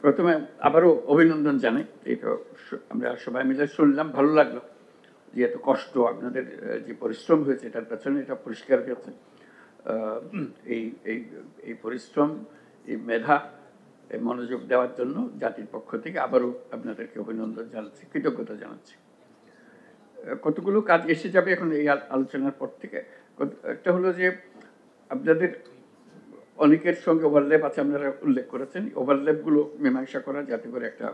প্রথমে আবারও অভিনন্দন জানাই। এটা আমরা সবাই মিলে শুনলাম, ভালো লাগলো যে এত কষ্ট আপনাদের যে পরিশ্রম হয়েছে এটার পেছনে এটা পরিষ্কার হয়েছে। এই এই এই পরিশ্রম, এই মেধা, এই মনোযোগ দেওয়ার জন্য জাতির পক্ষ থেকে আবারও আপনাদেরকে অভিনন্দন জানাচ্ছি, কৃতজ্ঞতা জানাচ্ছি। কতগুলো কাজ এসে যাবে এখন এই আলোচনার পর থেকে। একটা হলো যে আপনাদের অনেকের সঙ্গে ওভারল্যাপ আছে, আপনারা উল্লেখ করেছেন। ওভারল্যাপগুলো মীমাংসা করা যাতে করে একটা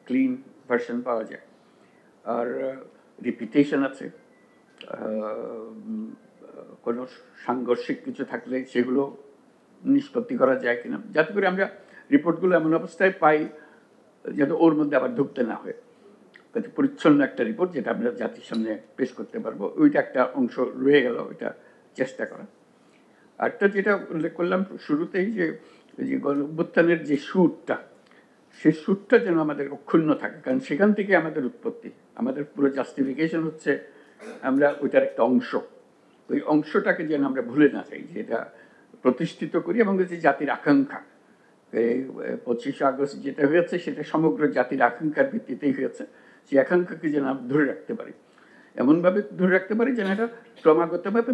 ক্লিন ভার্সন পাওয়া যায়। আর রিপিটেশন আছে, কোনো সাংঘর্ষিক কিছু থাকলে সেগুলো নিষ্পত্তি করা যায় কিনা, যাতে করে আমরা রিপোর্টগুলো এমন অবস্থায় পাই যাতে ওর মধ্যে আবার ঢুকতে না হয়। পরিচ্ছন্ন একটা রিপোর্ট যেটা আমরা জাতির সামনে পেশ করতে পারবো, ওইটা একটা অংশ রয়ে গেল, ওইটা চেষ্টা করা। আরটা যেটা উল্লেখ করলাম শুরুতেই, যে গণ-অভ্যুত্থানের যে সুরটা, সেই সুরটা যেন আমাদের অক্ষুণ্ণ থাকে, কারণ সেখান থেকে আমাদের উৎপত্তি, আমাদের পুরো জাস্টিফিকেশন হচ্ছে আমরা ওইটার একটা অংশ। ওই অংশটাকে যেন আমরা ভুলে না যাই, যে এটা প্রতিষ্ঠিত করি। এবং যে জাতির আকাঙ্ক্ষা, 25 আগস্ট যেটা হয়েছে সেটা সমগ্র জাতির আকাঙ্ক্ষার ভিত্তিতেই হয়েছে। সেই আকাঙ্ক্ষাকে যেন আমরা ধরে রাখতে পারি, এমনভাবে ধরে রাখতে পারি যেন এটা ক্রমাগতভাবে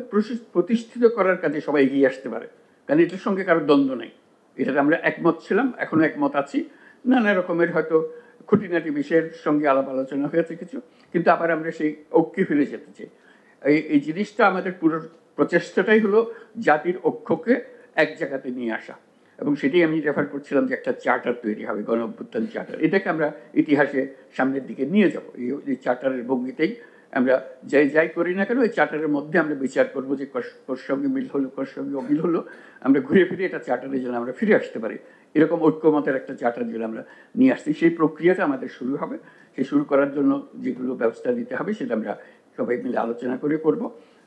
প্রতিষ্ঠিত করার কাজে সবাই এগিয়ে আসতে পারে। কারণ এটার সঙ্গে কারো দ্বন্দ্ব নেই, এটাতে আমরা একমত ছিলাম, এখনো একমত আছি। নানা রকমের হয়তো খুঁটিনাটি বিষয়ের সঙ্গে আলাপ আলোচনা হয়েছে কিছু, কিন্তু আবার আমরা সেই ঐক্যে ফিরে যেতে চাই। এই জিনিসটা আমাদের পুরো প্রচেষ্টাটাই হলো জাতির ঐক্যকে এক জায়গাতে নিয়ে আসা। এবং সেটাই আমি রেফার করছিলাম যে একটা চার্টার তৈরি হবে, গণ-অভ্যুত্থান চার্টার। এটাকে আমরা ইতিহাসে সামনের দিকে নিয়ে যাব। এই চার্টারের ভঙ্গিতেই আমরা যাই করি না কেন, এই চার্টারের মধ্যে আমরা বিচার করবো যে কোর সঙ্গে মিল হলো, কোর সঙ্গে অমিল হলো, আমরা ঘুরে ফিরে এটা চার্টারে যেন আমরা ফিরে আসতে পারি। এরকম ঐক্যমতের একটা চার্টার যেন আমরা নিয়ে আসছি, সেই প্রক্রিয়াটা আমাদের শুরু হবে। সেই শুরু করার জন্য যেগুলো ব্যবস্থা নিতে হবে সেটা আমরা সবাই মিলে আলোচনা করে করব।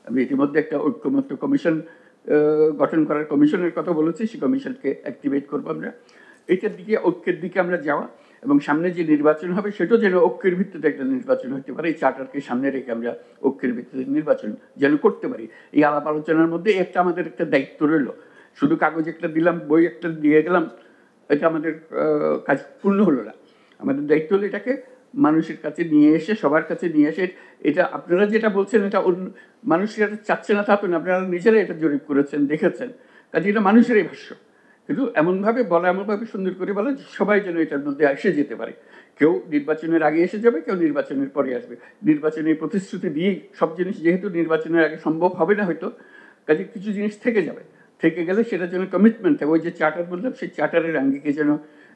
আমি ইতিমধ্যে একটা ঐক্যমত্য কমিশন গঠন করার কমিশনের কথা বলেছি, সেই কমিশনকে অ্যাক্টিভেট করবো আমরা। এইটার দিকে, ঐক্যের দিকে আমরা যাওয়া, এবং সামনে যে নির্বাচন হবে সেটাও যেন ঐক্যের ভিত্তিতে একটা নির্বাচন হতে পারে। এই চার্টারকে সামনে রেখে আমরা ঐক্যের ভিত্তিতে নির্বাচন যেন করতে পারি। এই আলাপ আলোচনার মধ্যে একটা আমাদের একটা দায়িত্ব রইল। শুধু কাগজ একটা দিলাম, বই একটা দিয়ে গেলাম, এটা আমাদের কাজ পূর্ণ হলো না। আমাদের দায়িত্ব হলো এটাকে মানুষের কাছে নিয়ে এসে, সবার কাছে নিয়ে এসে, এটা আপনারা যেটা বলছেন এটা মানুষের চাচ্ছে না তা তো না, আপনারা নিজেরাই এটা জরিপ করেছেন, দেখেছেন। কাজে এটা মানুষেরই ভাষ্য, কিন্তু এমনভাবে বলা, এমনভাবে সুন্দর করে বলা যে সবাই যেন এটার মধ্যে এসে যেতে পারে। কেউ নির্বাচনের আগে এসে যাবে, কেউ নির্বাচনের পরে আসবে। নির্বাচনের প্রতিশ্রুতি দিয়েই সব জিনিস, যেহেতু নির্বাচনের আগে সম্ভব হবে না হয়তো, কাজে কিছু জিনিস থেকে যাবে। থেকে গেলে সেটার জন্য কমিটমেন্ট থাকে। ওই যে চার্টার বললাম, সেই চার্টারের আঙ্গিকে যেন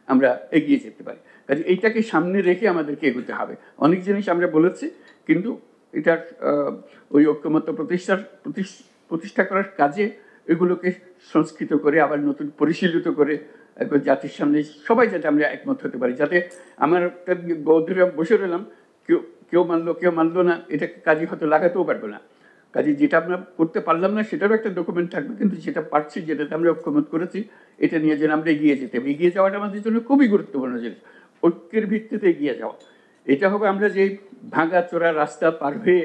আমরা এগিয়ে যেতে পারি। কাজে এইটাকে সামনে রেখে আমাদেরকে এগোতে হবে। অনেক জিনিস আমরা বলেছি, কিন্তু এটার ওই ঐক্যমত্য প্রতিষ্ঠা করার কাজে এগুলোকে সংস্কৃত করে, আবার নতুন পরিশীলিত করে একবার জাতির সামনে সবাই যাতে আমরা একমত হতে পারি। যাতে আমার একটা বৌদ্ধরা বসে রইলাম, কেউ মানলো না, এটাকে কাজে হয়তো লাগাতেও পারবো না। কাজে যেটা আমরা করতে পারলাম না সেটারও একটা ডকুমেন্ট থাকবে, কিন্তু যেটা পারছি, যেটাতে আমরা ঐক্যমত করেছি, এটা নিয়ে যেন আমরা এগিয়ে যেতে হবে। এগিয়ে যাওয়াটা আমাদের জন্য খুবই গুরুত্বপূর্ণ জিনিস, ঐক্যের ভিত্তিতে এগিয়ে যাওয়া। এটা হবে আমরা যে ভাঙা চোরা রাস্তা পার হয়ে,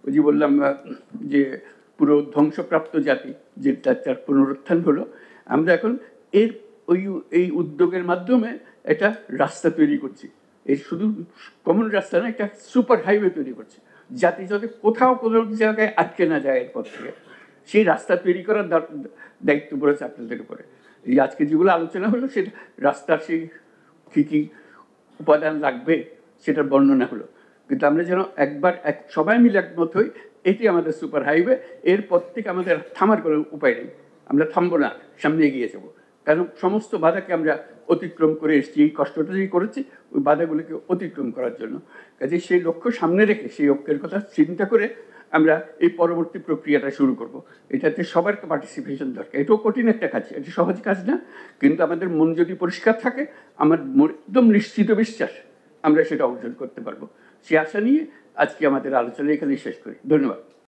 ওই যে বললাম যে পুরো ধ্বংসপ্রাপ্ত জাতি, যে তার পুনরুত্থান হলো, আমরা এখন এই উদ্যোগের মাধ্যমে একটা রাস্তা তৈরি করছি। এই শুধু কমন রাস্তা না, একটা সুপার হাইওয়ে তৈরি করছি, জাতি যাতে কোথাও কোনো জায়গায় আটকে না যায় এরপর থেকে। সেই রাস্তা তৈরি করার দায়িত্ব পড়েছে আপনাদের উপরে। এই আজকে যেগুলো আলোচনা হলো, সেটা রাস্তার সেই কী উপাদান লাগবে সেটার বর্ণনা হলো, কিন্তু আমরা যেন সবাই মিলে একমত হই, এটি আমাদের সুপার হাইওয়ে। এরপর থেকে আমাদের থামার কোনো উপায় নেই, আমরা থামবো না, সামনে এগিয়ে যাবো। কারণ সমস্ত বাধাকে আমরা অতিক্রম করে এসেছি, এই কষ্টটা যেই করেছি ওই বাধাগুলিকে অতিক্রম করার জন্য। কাজে সেই লক্ষ্য সামনে রেখে, সেই ঐক্যের কথা চিন্তা করে আমরা এই পরবর্তী প্রক্রিয়াটা শুরু করব। এটাতে সবার পার্টিসিপেশন দরকার। এটাও কঠিন একটা কাজ, এটা সহজ কাজ না, কিন্তু আমাদের মন যদি পরিষ্কার থাকে, আমার একদম নিশ্চিত বিশ্বাস আমরা সেটা অর্জন করতে পারবো। সে আশা নিয়ে আজকে আমাদের আলোচনা এখানেই শেষ করি। ধন্যবাদ।